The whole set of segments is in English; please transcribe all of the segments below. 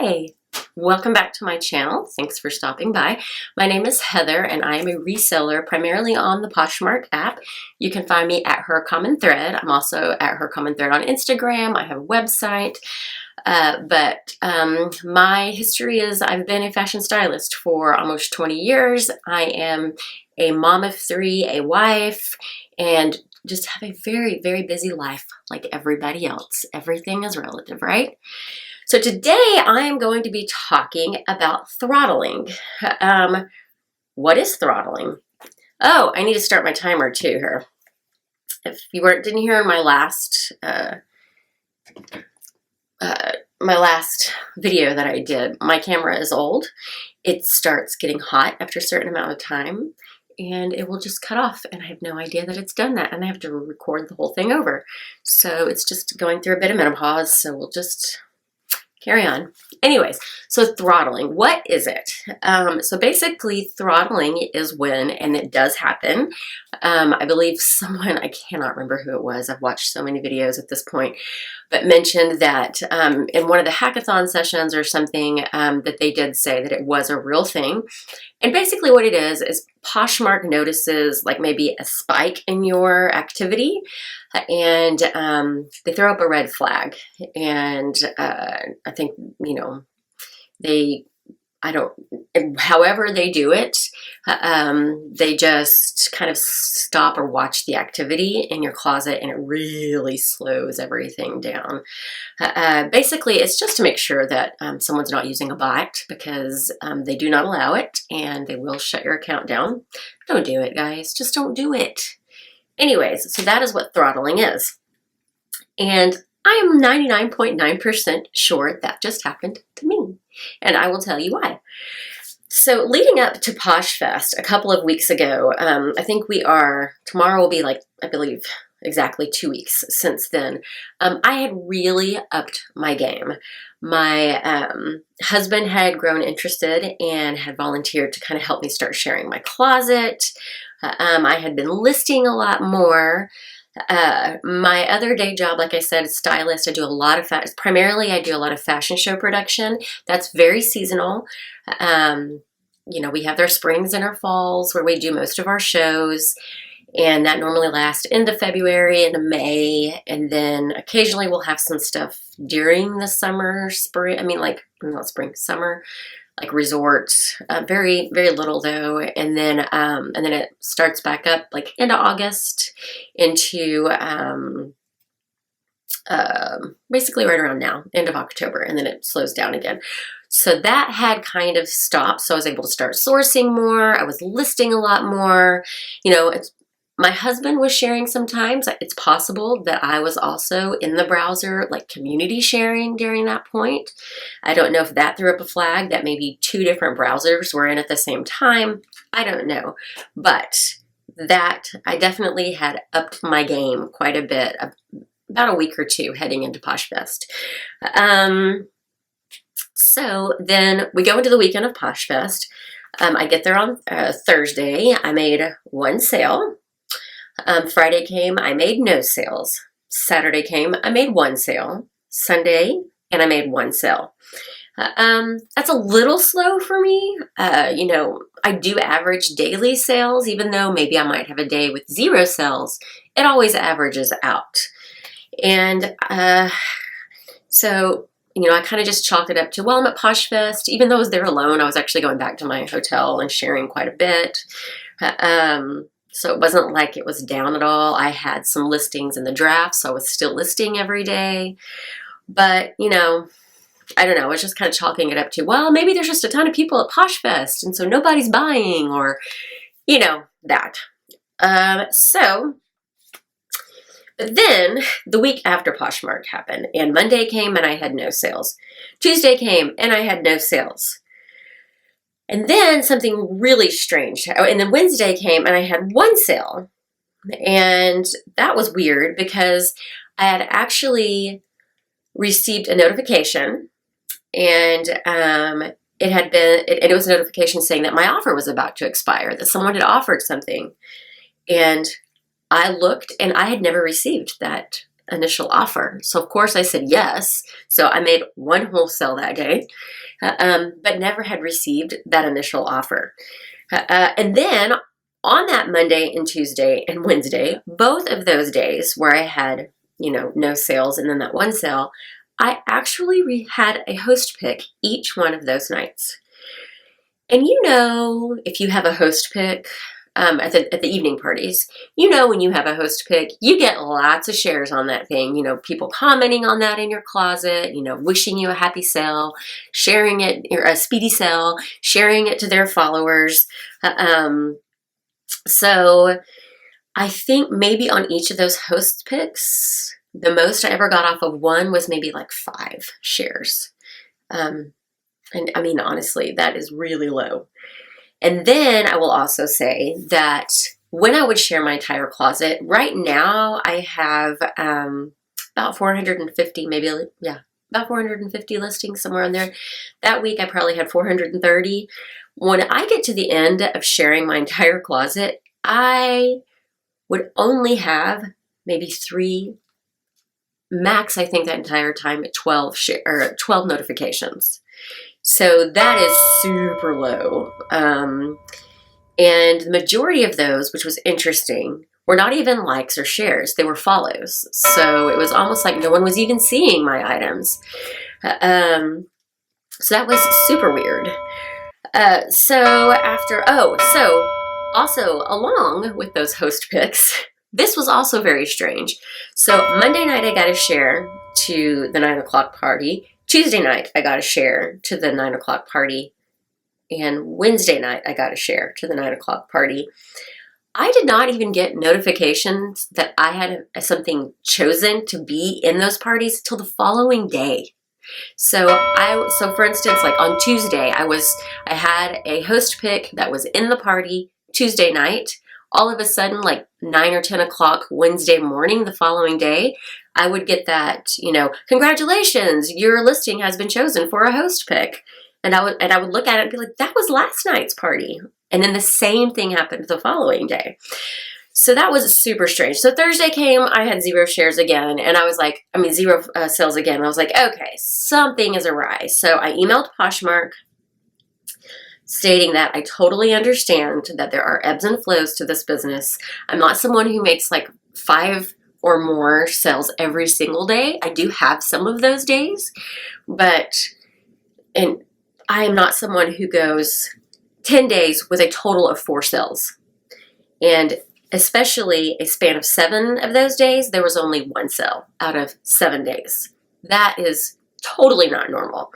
Hi, welcome back to my channel. Thanks for stopping by. My name is Heather and I am a reseller primarily on the Poshmark app. You can find me at Her Common Thread. I'm also at Her Common Thread on Instagram. I have a website. My history is I've been a fashion stylist for almost 20 years. I am a mom of 3, a wife, and just have a very, very busy life like everybody else. Everything is relative, right? So today I am going to be talking about throttling. What is throttling? Oh, I need to start my timer too here. If you didn't hear in my last video that I did, my camera is old. It starts getting hot after a certain amount of time and it will just cut off, and I have no idea that it's done that, and I have to record the whole thing over. So it's just going through a bit of menopause, so we'll just carry on. Anyways, so throttling, what is it? So basically throttling is when, and it does happen, I believe someone, I cannot remember who it was, I've watched so many videos at this point, but mentioned that in one of the hackathon sessions or something that they did say that it was a real thing. And basically what it is Poshmark notices like maybe a spike in your activity and they throw up a red flag. And I think, however they do it, they just kind of stop or watch the activity in your closet, and it really slows everything down. Basically, it's just to make sure that someone's not using a bot, because they do not allow it, and they will shut your account down. Don't do it, guys. Just don't do it. Anyways, so that is what throttling is. And I am 99.9% sure that just happened to me. And I will tell you why. So leading up to Posh Fest a couple of weeks ago, I think tomorrow will be like, I believe, exactly 2 weeks since then, I had really upped my game. My husband had grown interested and had volunteered to kind of help me start sharing my closet. I had been listing a lot more. My other day job, like I said, is stylist. I do a lot of primarily I do a lot of fashion show production. That's very seasonal. We have our springs and our falls where we do most of our shows, and that normally lasts into February, into May, and then occasionally we'll have some stuff during the summer, summer, like resorts, very, very little though. And then it starts back up like into August into, basically right around now, end of October, and then it slows down again. So that had kind of stopped. So I was able to start sourcing more. I was listing a lot more. My husband was sharing sometimes. It's possible that I was also in the browser, like community sharing during that point. I don't know if that threw up a flag that maybe 2 different browsers were in at the same time. I don't know. But that, I definitely had upped my game quite a bit, about a week or 2 heading into Posh Fest. So then we go into the weekend of Posh Fest. I get there on Thursday. I made 1 sale. Friday came, I made no sales. Saturday came, I made 1 sale. Sunday, and I made 1 sale. That's a little slow for me. I do average daily sales, even though maybe I might have a day with 0 sales. It always averages out. And so I kind of just chalked it up to, well, I'm at Posh Fest. Even though I was there alone, I was actually going back to my hotel and sharing quite a bit. So it wasn't like it was down at all. I had some listings in the draft, so I was still listing every day. But, I don't know. I was just kind of chalking it up to, well, maybe there's just a ton of people at Posh Fest, and so nobody's buying, or, that. But then the week after Poshmark happened, and Monday came and I had no sales. Tuesday came and I had no sales. And then something really strange. And then Wednesday came and I had 1 sale. And that was weird because I had actually received a notification, and it was a notification saying that my offer was about to expire, that someone had offered something. And I looked and I had never received that initial offer. So of course I said yes. So I made one wholesale that day, but never had received that initial offer. And then on that Monday and Tuesday and Wednesday, both of those days where I had, no sales and then that one sale, I actually had a host pick each one of those nights. And if you have a host pick at the evening parties, when you have a host pick, you get lots of shares on that thing. People commenting on that in your closet, wishing you a happy sale, sharing it, or a speedy sale, sharing it to their followers. So I think maybe on each of those host picks, the most I ever got off of one was maybe like 5 shares. And I mean, honestly, that is really low. And then I will also say that when I would share my entire closet, right now I have about 450, about 450 listings, somewhere in there. That week I probably had 430. When I get to the end of sharing my entire closet, I would only have maybe 3, max, I think that entire time at 12 notifications. So that is super low. And the majority of those, which was interesting, were not even likes or shares. They were follows. So it was almost like no one was even seeing my items. So that was super weird. Also along with those host picks, this was also very strange. So Monday night I got a share to the 9 o'clock party. Tuesday night, I got a share to the 9 o'clock party. And Wednesday night, I got a share to the 9 o'clock party. I did not even get notifications that I had something chosen to be in those parties till the following day. So for instance, like on Tuesday, I had a host pick that was in the party Tuesday night. All of a sudden, like 9 or 10 o'clock Wednesday morning, the following day, I would get that, congratulations, your listing has been chosen for a host pick. And I would look at it and be like, that was last night's party. And then the same thing happened the following day. So that was super strange. So Thursday came, I had 0 shares again. And I was like, 0 sales again. I was like, okay, something is awry. So I emailed Poshmark stating that I totally understand that there are ebbs and flows to this business. I'm not someone who makes like 5 or more sales every single day. I do have some of those days, and I am not someone who goes 10 days with a total of 4 sales. And especially a span of 7 of those days, there was only 1 sale out of 7 days. That is totally not normal.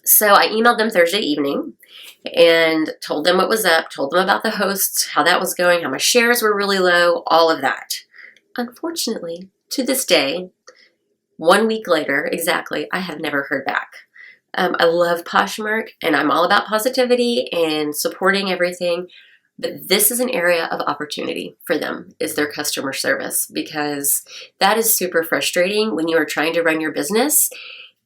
So I emailed them Thursday evening and told them what was up, told them about the hosts, how that was going, how my shares were really low, all of that. Unfortunately, to this day, 1 week later, exactly, I have never heard back. I love Poshmark and I'm all about positivity and supporting everything, but this is an area of opportunity for them, is their customer service, because that is super frustrating when you are trying to run your business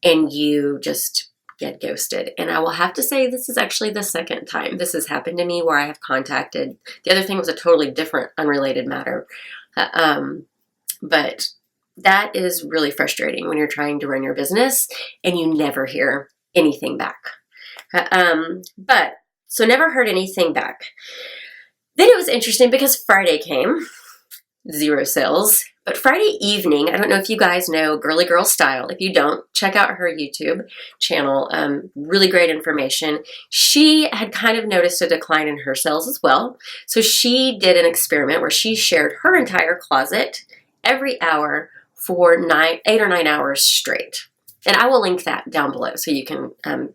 and you just get ghosted. And I will have to say, this is actually the second time this has happened to me where I have contacted. The other thing was a totally different, unrelated matter. But that is really frustrating when you're trying to run your business and you never hear anything back. So never heard anything back. Then it was interesting because Friday came, 0 sales. But Friday evening, I don't know if you guys know Girly Girl Style. If you don't, check out her YouTube channel. Really great information. She had kind of noticed a decline in her sales as well. So she did an experiment where she shared her entire closet every hour for 8 or 9 hours straight. And I will link that down below so you can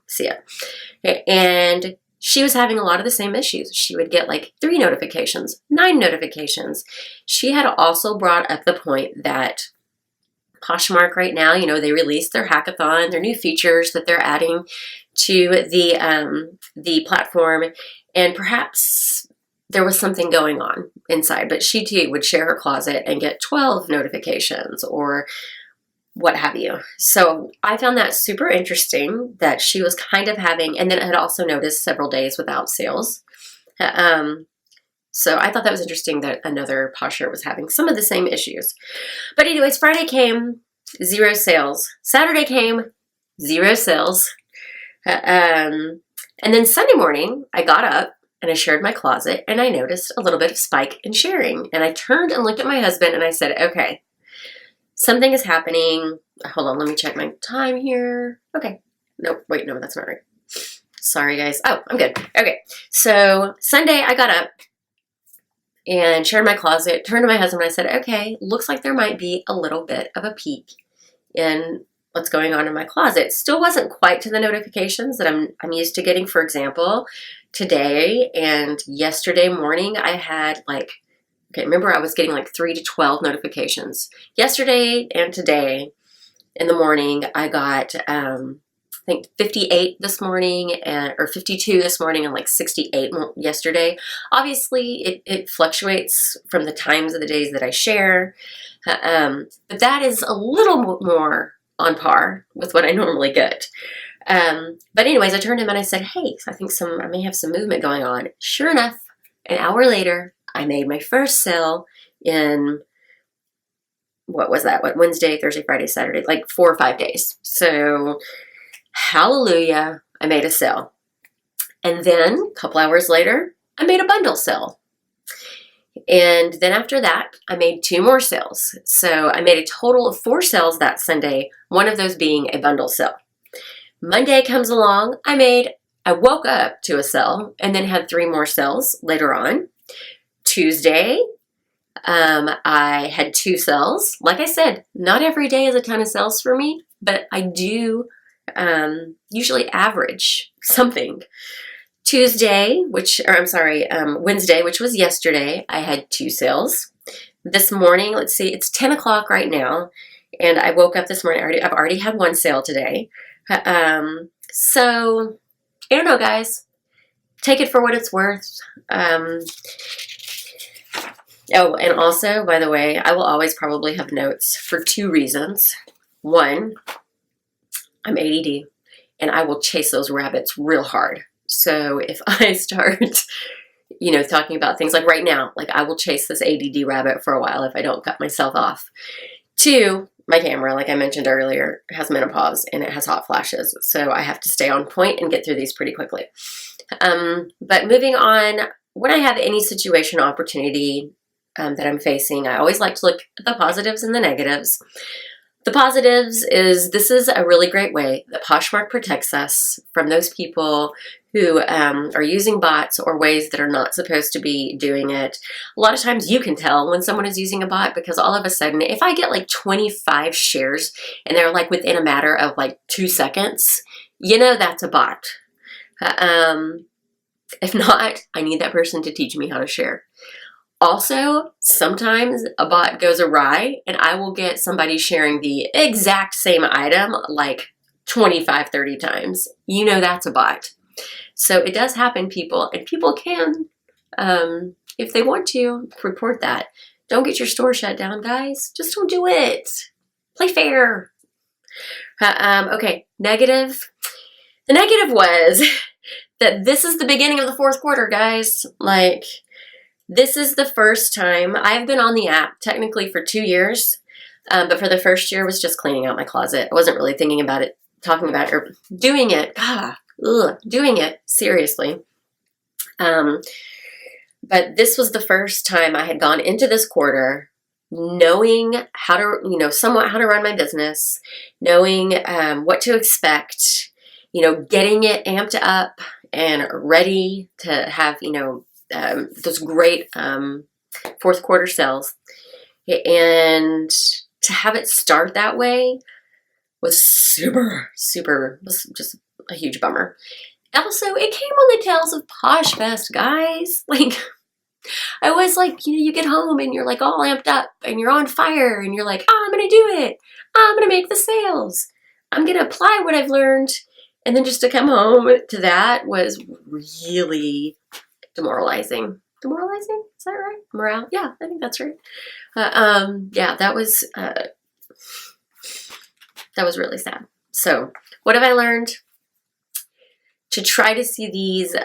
see it. And she was having a lot of the same issues. She would get like 3 notifications, 9 notifications. She had also brought up the point that Poshmark right now, they released their hackathon, their new features that they're adding to the platform, and perhaps there was something going on inside. But she too would share her closet and get 12 notifications or what have you. So I found that super interesting that she was kind of having, and then I had also noticed several days without sales. So I thought that was interesting that another Posh shirt was having some of the same issues. But anyways, Friday came, 0 sales. Saturday came, 0 sales. And then Sunday morning, I got up and I shared my closet and I noticed a little bit of spike in sharing. And I turned and looked at my husband and I said, okay, something is happening. Hold on, let me check my time here. Okay. Nope, wait, no, that's not right. Sorry, guys. Oh, I'm good. Okay. So Sunday, I got up and shared my closet, turned to my husband and I said, okay, looks like there might be a little bit of a peak in what's going on in my closet. Still wasn't quite to the notifications that I'm used to getting. For example, today and yesterday morning, I had like, okay, remember I was getting like 3 to 12 notifications. Yesterday and today in the morning, I got, I think 58 this morning or 52 this morning and like 68 yesterday. Obviously, it fluctuates from the times of the days that I share, but that is a little more on par with what I normally get. But anyways, I turned to him and I said, hey, I think I may have some movement going on. Sure enough, an hour later, I made my first sale in, what was that? Wednesday, Thursday, Friday, Saturday, like 4 or 5 days. So hallelujah, I made a sale. And then a couple hours later, I made a bundle sale. And then after that, I made 2 more sales. So I made a total of 4 sales that Sunday, one of those being a bundle sale. Monday comes along, I woke up to a sale and then had 3 more sales later on. Tuesday, I had 2 sales. Like I said, not every day is a ton of sales for me, but I do usually average something. Wednesday, which was yesterday, I had 2 sales. This morning, let's see, it's 10 o'clock right now, and I woke up this morning, I've already had 1 sale today. So, I don't know, guys. Take it for what it's worth. Oh, and also, by the way, I will always probably have notes for 2 reasons. 1, I'm ADD, and I will chase those rabbits real hard. So if I start, talking about things like right now, like I will chase this ADD rabbit for a while if I don't cut myself off. 2, my camera, like I mentioned earlier, has menopause and it has hot flashes. So I have to stay on point and get through these pretty quickly. But moving on, when I have any situation or opportunity that I'm facing, I always like to look at the positives and the negatives. The positives is this is a really great way that Poshmark protects us from those people who are using bots or ways that are not supposed to be doing it. A lot of times you can tell when someone is using a bot because all of a sudden, if I get like 25 shares and they're like within a matter of like 2 seconds, that's a bot. If not, I need that person to teach me how to share. Also, sometimes a bot goes awry and I will get somebody sharing the exact same item like 25, 30 times. That's a bot. So it does happen, people, and people can, if they want to, report that. Don't get your store shut down, guys. Just don't do it. Play fair. Okay, negative. The negative was that this is the beginning of the 4th quarter, guys. Like, this is the first time I've been on the app technically for 2 years, but for the first year was just cleaning out my closet. I wasn't really thinking about it, talking about it, or doing it. Doing it seriously. But this was the first time I had gone into this quarter knowing how to, somewhat how to run my business, knowing what to expect, getting it amped up and ready to have, those great 4th quarter sales. And to have it start that way was was just a huge bummer. Also, it came on the tails of Posh Fest, guys. Like, I was like, you get home and you're like all amped up and you're on fire and you're like, I'm going to do it. I'm going to make the sales. I'm going to apply what I've learned. And then just to come home to that was really demoralizing. Demoralizing? Is that right? Morale? Yeah, I think that's right. Yeah, that was really sad. So what have I learned? to try to see these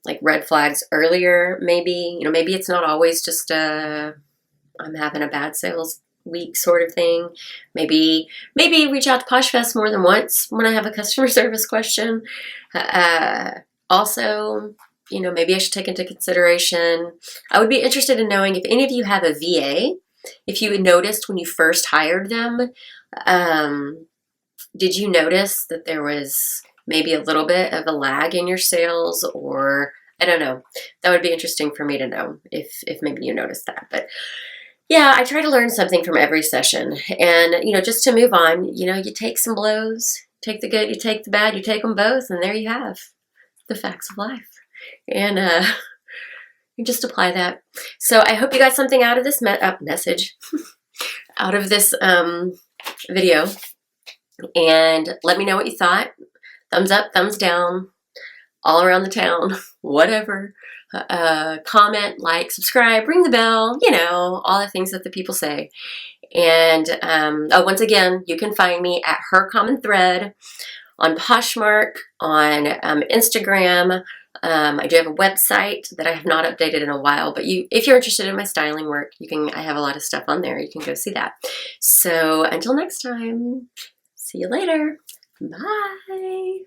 like red flags earlier, maybe. You know, maybe it's not always just I'm having a bad sales week sort of thing. Maybe reach out to PoshFest more than once when I have a customer service question. Also, you know, maybe I should take into consideration, I would be interested in knowing if any of you have a VA, if you had noticed when you first hired them, did you notice that there was maybe a little bit of a lag in your sales, or I don't know. That would be interesting for me to know if maybe you noticed that. But yeah, I try to learn something from every session. And, you know, just to move on, you know, you take some blows, take the good, you take the bad, you take them both, and there you have the facts of life. And you just apply that. So I hope you got something out of this message, out of this video. And let me know what you thought. Thumbs up, thumbs down, all around the town, whatever. Comment, like, subscribe, ring the bell, you know, all the things that the people say. And once again, you can find me at Her Common Thread on Poshmark, on Instagram. I do have a website that I have not updated in a while, but if you're interested in my styling work, I have a lot of stuff on there. You can go see that. So until next time, see you later. Bye.